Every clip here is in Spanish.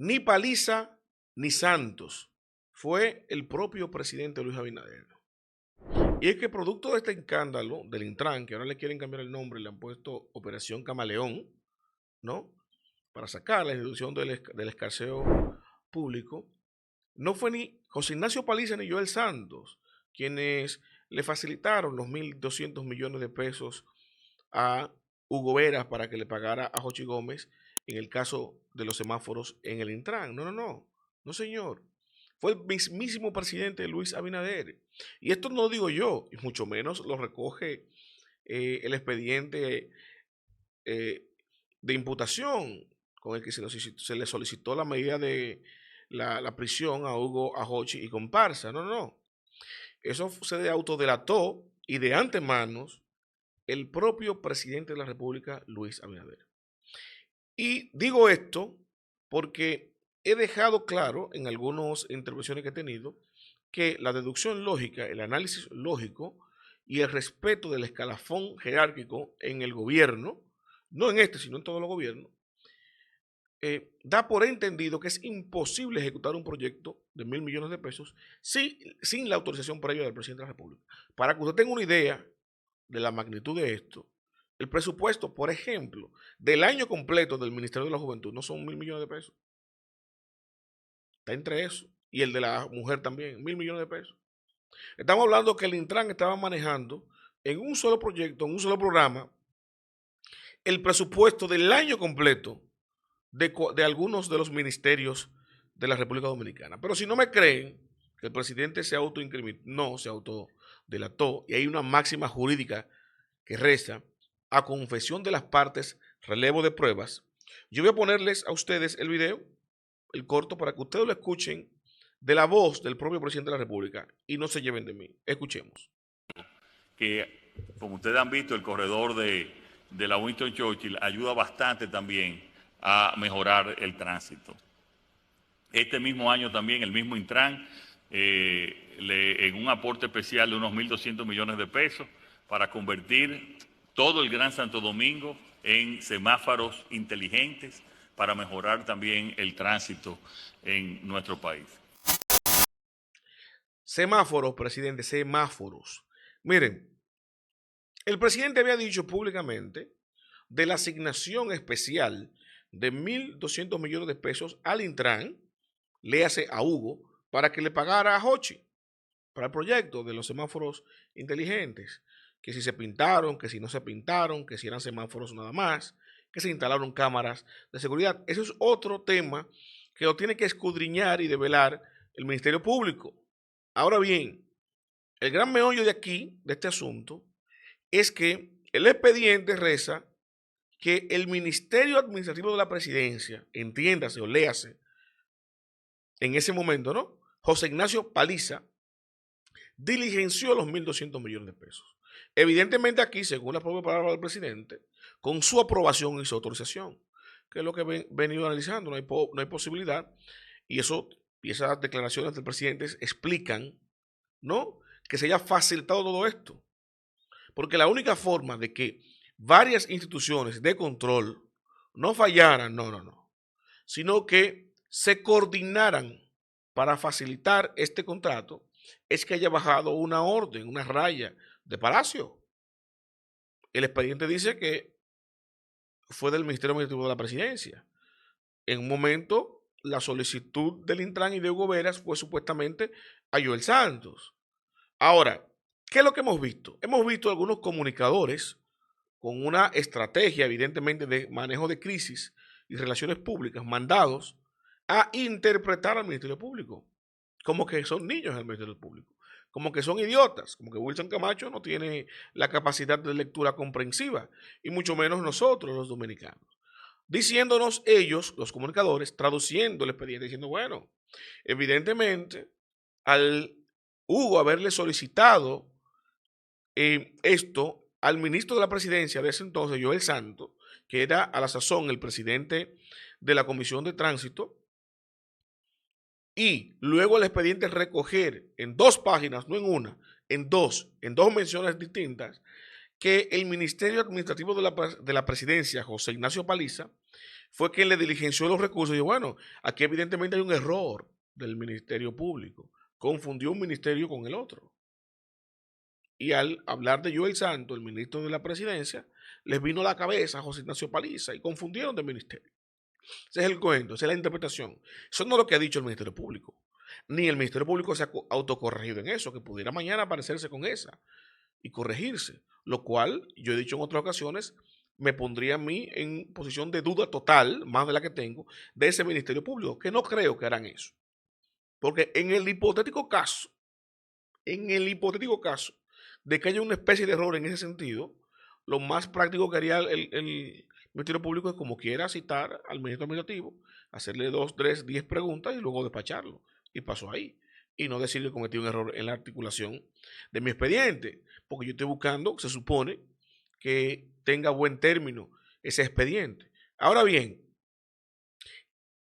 Ni Paliza ni Santos. Fue el propio presidente Luis Abinader. Y es que producto de este escándalo del Intran, que ahora le quieren cambiar el nombre, le han puesto Operación Camaleón, ¿no? Para sacar la institución del escarceo público, no fue ni José Ignacio Paliza ni Joel Santos quienes le facilitaron los 1.200 millones de pesos a Hugo Veras para que le pagara a Jochi Gómez en el caso de los semáforos en el Intran. No señor. Fue el mismísimo presidente Luis Abinader. Y esto no lo digo yo, y mucho menos lo recoge el expediente de imputación con el que se le solicitó la medida de la prisión a Hugo, a Jochi y comparsa. No. Eso se autodelató y de antemano el propio presidente de la República, Luis Abinader. Y digo esto porque he dejado claro en algunas intervenciones que he tenido que la deducción lógica, el análisis lógico y el respeto del escalafón jerárquico en el gobierno, no en este, sino en todos los gobiernos, da por entendido que es imposible ejecutar un proyecto de 1.000 millones de pesos sin la autorización previa del presidente de la República. Para que usted tenga una idea de la magnitud de esto, el presupuesto, por ejemplo, del año completo del Ministerio de la Juventud no son 1.000 millones de pesos. Está entre eso. Y el de la mujer también, 1.000 millones de pesos. Estamos hablando que el Intran estaba manejando en un solo proyecto, en un solo programa, el presupuesto del año completo de algunos de los ministerios de la República Dominicana. Pero si no me creen que el presidente se autoincriminó, no, se autodelató, y hay una máxima jurídica que reza a confesión de las partes, relevo de pruebas. Yo voy a ponerles a ustedes el video, el corto, para que ustedes lo escuchen de la voz del propio presidente de la República y no se lleven de mí. Escuchemos. Que, como ustedes han visto, el corredor de la Winston Churchill ayuda bastante también a mejorar el tránsito. Este mismo año también el mismo Intran, en un aporte especial de unos 1.200 millones de pesos para convertir todo el Gran Santo Domingo en semáforos inteligentes para mejorar también el tránsito en nuestro país. Semáforos, presidente, semáforos. Miren, el presidente había dicho públicamente de la asignación especial de 1.200 millones de pesos al Intran, léase a Hugo, para que le pagara a Jochi para el proyecto de los semáforos inteligentes, que si se pintaron, que si no se pintaron, que si eran semáforos nada más, que se instalaron cámaras de seguridad. Eso es otro tema que lo tiene que escudriñar y develar el Ministerio Público. Ahora bien, el gran meollo de aquí, de este asunto, es que el expediente reza que el Ministerio Administrativo de la Presidencia, entiéndase o léase, en ese momento, ¿no? José Ignacio Paliza diligenció los 1.200 millones de pesos. Evidentemente aquí, según la propia palabra del presidente, con su aprobación y su autorización, que es lo que he venido analizando, no hay posibilidad, y esas declaraciones del presidente explican, ¿no?, que se haya facilitado todo esto. Porque la única forma de que varias instituciones de control no fallaran, sino que se coordinaran para facilitar este contrato, es que haya bajado una orden, una raya de Palacio. El expediente dice que fue del Ministerio Administrativo de la Presidencia. En un momento, la solicitud del Intran y de Hugo Veras fue supuestamente a Joel Santos. Ahora, ¿qué es lo que hemos visto? Hemos visto algunos comunicadores con una estrategia, evidentemente, de manejo de crisis y relaciones públicas, mandados a interpretar al Ministerio Público, como que son niños en el Ministerio Público, como que son idiotas, como que Wilson Camacho no tiene la capacidad de lectura comprensiva, y mucho menos nosotros los dominicanos. Diciéndonos ellos, los comunicadores, traduciendo el expediente, diciendo, bueno, evidentemente, al Hugo haberle solicitado esto al ministro de la presidencia de ese entonces, Joel Santos, que era a la sazón el presidente de la Comisión de Tránsito, y luego el expediente recoger en 2 páginas, no en una, en dos menciones distintas, que el Ministerio Administrativo de la Presidencia, José Ignacio Paliza, fue quien le diligenció los recursos y dijo, bueno, aquí evidentemente hay un error del Ministerio Público. Confundió un ministerio con el otro. Y al hablar de Joel Santos, el ministro de la Presidencia, les vino a la cabeza a José Ignacio Paliza y confundieron de ministerio. Ese es el cuento, esa es la interpretación. Eso no es lo que ha dicho el Ministerio Público. Ni el Ministerio Público se ha autocorregido en eso, que pudiera mañana aparecerse con esa y corregirse. Lo cual, yo he dicho en otras ocasiones, me pondría a mí en posición de duda total, más de la que tengo, de ese Ministerio Público, que no creo que harán eso. Porque en el hipotético caso de que haya una especie de error en ese sentido, lo más práctico que haría el Ministerio Público es como quiera citar al ministro administrativo, hacerle 2, 3, 10 preguntas y luego despacharlo. Y pasó ahí. Y no decir que cometí un error en la articulación de mi expediente, porque yo estoy buscando, se supone, que tenga buen término ese expediente. Ahora bien,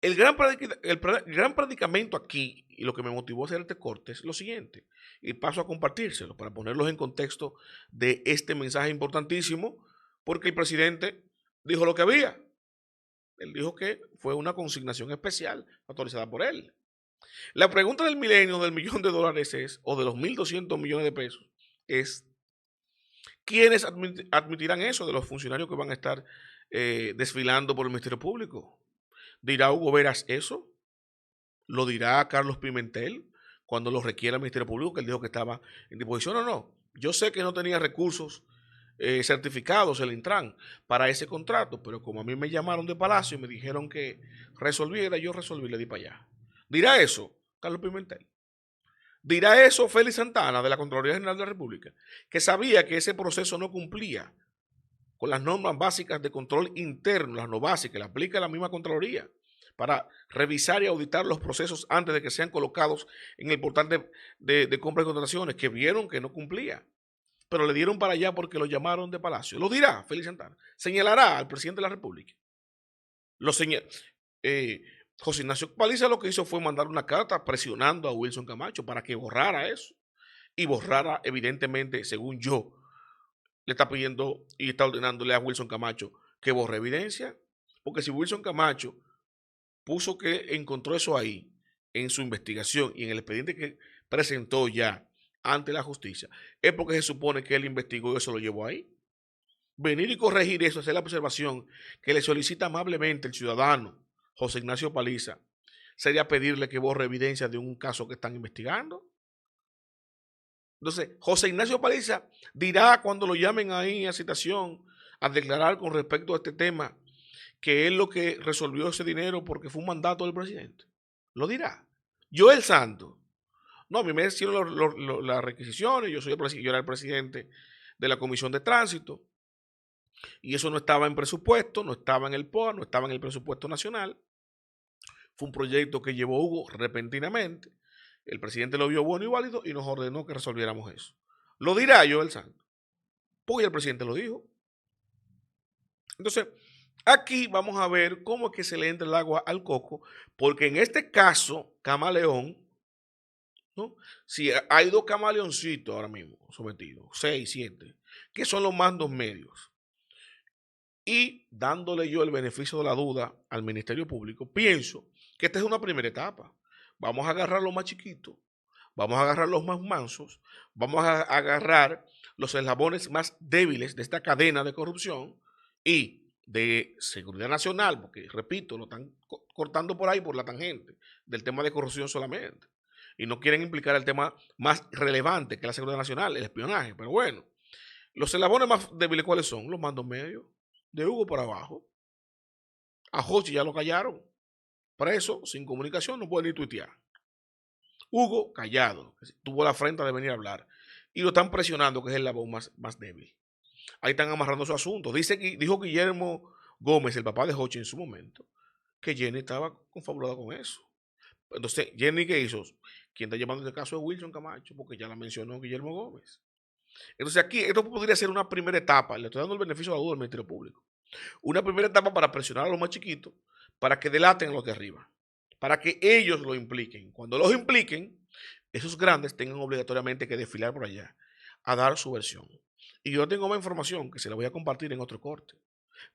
el gran predicamento aquí, y lo que me motivó a hacer este corte, es lo siguiente, y paso a compartírselo para ponerlos en contexto de este mensaje importantísimo, porque el presidente dijo lo que había. Él dijo que fue una consignación especial autorizada por él. La pregunta del milenio, del $1.000.000 es, o de los 1.200 millones de pesos, es, ¿quiénes admitirán eso de los funcionarios que van a estar desfilando por el Ministerio Público? ¿Dirá Hugo Veras eso? ¿Lo dirá Carlos Pimentel cuando lo requiera el Ministerio Público, que él dijo que estaba en disposición o no? Yo sé que no tenía recursos certificados el Intran para ese contrato, pero como a mí me llamaron de Palacio y me dijeron que resolviera, yo resolví, le di para allá. ¿Dirá eso Carlos Pimentel? ¿Dirá eso Félix Santana de la Contraloría General de la República, que sabía que ese proceso no cumplía con las normas básicas de control interno, las no básicas, le aplica la misma Contraloría, para revisar y auditar los procesos antes de que sean colocados en el portal de compras y contrataciones, que vieron que no cumplía, pero le dieron para allá porque lo llamaron de Palacio? Lo dirá Félix Santana, señalará al presidente de la República. José Ignacio Paliza lo que hizo fue mandar una carta presionando a Wilson Camacho para que borrara eso, y borrara, evidentemente, según yo, le está pidiendo y está ordenándole a Wilson Camacho que borre evidencia, porque si Wilson Camacho puso que encontró eso ahí en su investigación y en el expediente que presentó ya ante la justicia, es porque se supone que él investigó y eso lo llevó ahí. Venir y corregir eso, hacer la observación que le solicita amablemente el ciudadano José Ignacio Paliza, sería pedirle que borre evidencia de un caso que están investigando. Entonces, José Ignacio Paliza dirá cuando lo llamen ahí a citación a declarar con respecto a este tema que él lo que resolvió ese dinero porque fue un mandato del presidente. Lo dirá. Joel Santos. No, a mí me hicieron las requisiciones, yo era el presidente de la Comisión de Tránsito y eso no estaba en presupuesto, no estaba en el POA, no estaba en el presupuesto nacional. Fue un proyecto que llevó Hugo repentinamente. El presidente lo vio bueno y válido y nos ordenó que resolviéramos eso. Lo dirá Joel Santos, porque el presidente lo dijo. Entonces, aquí vamos a ver cómo es que se le entra el agua al coco, porque en este caso, camaleón, ¿no? Si hay 2 camaleoncitos ahora mismo sometidos, 6, 7, que son los mandos medios, y dándole yo el beneficio de la duda al Ministerio Público, pienso que esta es una primera etapa. Vamos a agarrar los más chiquitos, vamos a agarrar los más mansos, vamos a agarrar los eslabones más débiles de esta cadena de corrupción y de seguridad nacional, porque repito, lo están cortando por ahí por la tangente del tema de corrupción solamente, y no quieren implicar el tema más relevante que es la seguridad nacional, el espionaje. Pero bueno, los eslabones más débiles, ¿cuáles son? Los mandos medios, de Hugo por abajo. A Jochi ya lo callaron, preso, sin comunicación, no puede ni tuitear. Hugo callado, tuvo la frente de venir a hablar, y lo están presionando, que es el eslabón más débil. Ahí están amarrando su asunto. Dijo Guillermo Gómez, el papá de Jochi en su momento, que Jenny estaba confabulada con eso. Entonces, Jenny, ¿qué hizo? Quien está llamando este caso es Wilson Camacho, porque ya la mencionó Guillermo Gómez. Entonces, aquí, esto podría ser una primera etapa. Le estoy dando el beneficio de la duda al Ministerio Público. Una primera etapa para presionar a los más chiquitos, para que delaten a los de arriba, para que ellos lo impliquen. Cuando los impliquen, esos grandes tengan obligatoriamente que desfilar por allá, a dar su versión. Y yo tengo más información que se la voy a compartir en otro corte.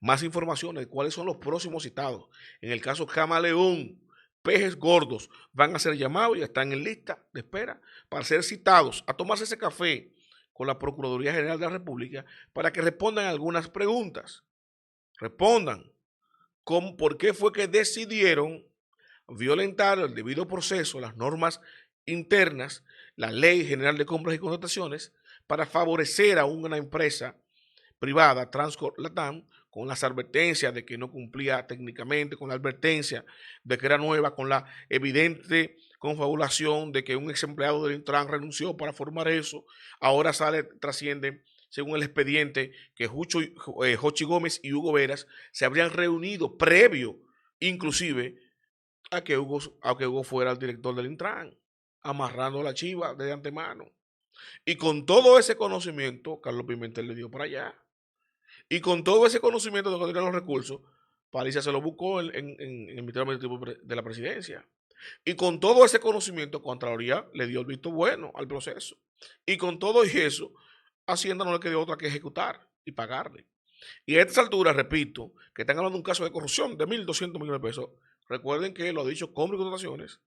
Más información de cuáles son los próximos citados. En el caso Camaleón, pejes gordos van a ser llamados y están en lista de espera para ser citados a tomarse ese café con la Procuraduría General de la República para que respondan algunas preguntas. Respondan por qué fue que decidieron violentar el debido proceso, las normas internas, la Ley General de Compras y Contrataciones, para favorecer a una empresa privada, Transcorp Latam, con las advertencias de que no cumplía técnicamente, con la advertencia de que era nueva, con la evidente confabulación de que un ex empleado del Intran renunció para formar eso. Ahora trasciende, según el expediente, que Jochi Gómez y Hugo Veras se habrían reunido previo, inclusive, a que Hugo fuera el director del Intran, amarrando la chiva de antemano. Y con todo ese conocimiento, Carlos Pimentel le dio para allá. Y con todo ese conocimiento de que tenían los recursos, Paliza se lo buscó en el Ministerio Administrativo de la Presidencia. Y con todo ese conocimiento, Contraloría le dio el visto bueno al proceso. Y con todo eso, Hacienda no le quedó otra que ejecutar y pagarle. Y a estas alturas, repito, que están hablando de un caso de corrupción de 1.200 millones de pesos. Recuerden que lo ha dicho Compras y Contrataciones,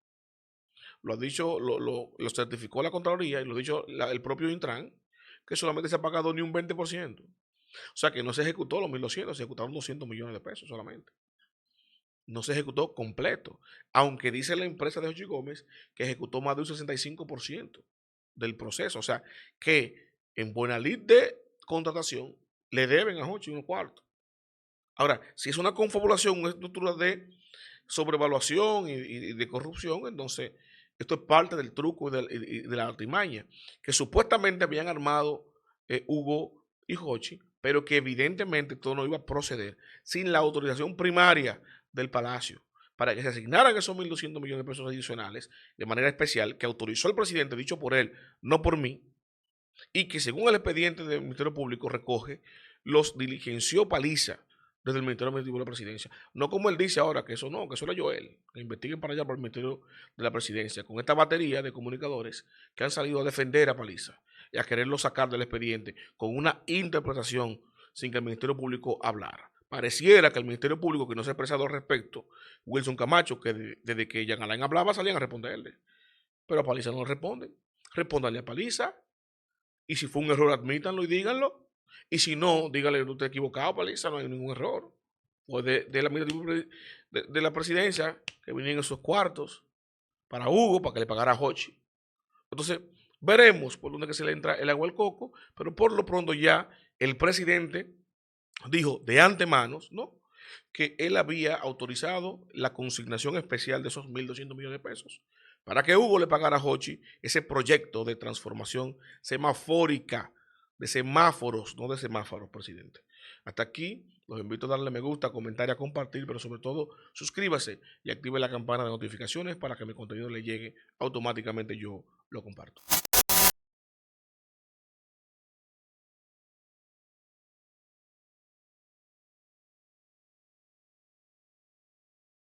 lo ha dicho, lo certificó la Contraloría y lo ha dicho el propio Intran, que solamente se ha pagado ni un 20%. O sea que no se ejecutó los 1.200, se ejecutaron 200 millones de pesos solamente. No se ejecutó completo. Aunque dice la empresa de Jochi Gómez que ejecutó más de un 65% del proceso. O sea que en buena lid de contratación le deben a Jochi un cuarto. Ahora, si es una confabulación, una estructura de sobrevaluación y de corrupción, entonces esto es parte del truco y de la artimaña que supuestamente habían armado Hugo y Jochi, pero que evidentemente todo no iba a proceder sin la autorización primaria del Palacio para que se asignaran esos 1.200 millones de pesos adicionales de manera especial que autorizó el presidente, dicho por él, no por mí, y que según el expediente del Ministerio Público recoge, los diligenció Paliza desde el Ministerio Administrativo de la Presidencia. No como él dice ahora, que eso no, que eso era Joel, que investiguen para allá por el Ministerio de la Presidencia, con esta batería de comunicadores que han salido a defender a Paliza y a quererlo sacar del expediente con una interpretación sin que el Ministerio Público hablara. Pareciera que el Ministerio Público, que no se ha expresado al respecto, Wilson Camacho, que desde que Jean Alain hablaba salían a responderle, pero a Paliza no le responden. Respóndanle a Paliza, y si fue un error, admítanlo y díganlo. Y si no, díganle, no te has equivocado, Paliza, no hay ningún error. O de la presidencia, que vinieron esos cuartos para Hugo, para que le pagara a Jochi. Entonces, veremos por dónde que se le entra el agua al coco, pero por lo pronto ya el presidente dijo de antemano, ¿no?, que él había autorizado la consignación especial de esos 1.200 millones de pesos para que Hugo le pagara a Jochi ese proyecto de transformación semafórica, de semáforos, no de semáforos, presidente. Hasta aquí, los invito a darle me gusta, comentar y a compartir, pero sobre todo suscríbase y active la campana de notificaciones para que mi contenido le llegue automáticamente, yo lo comparto.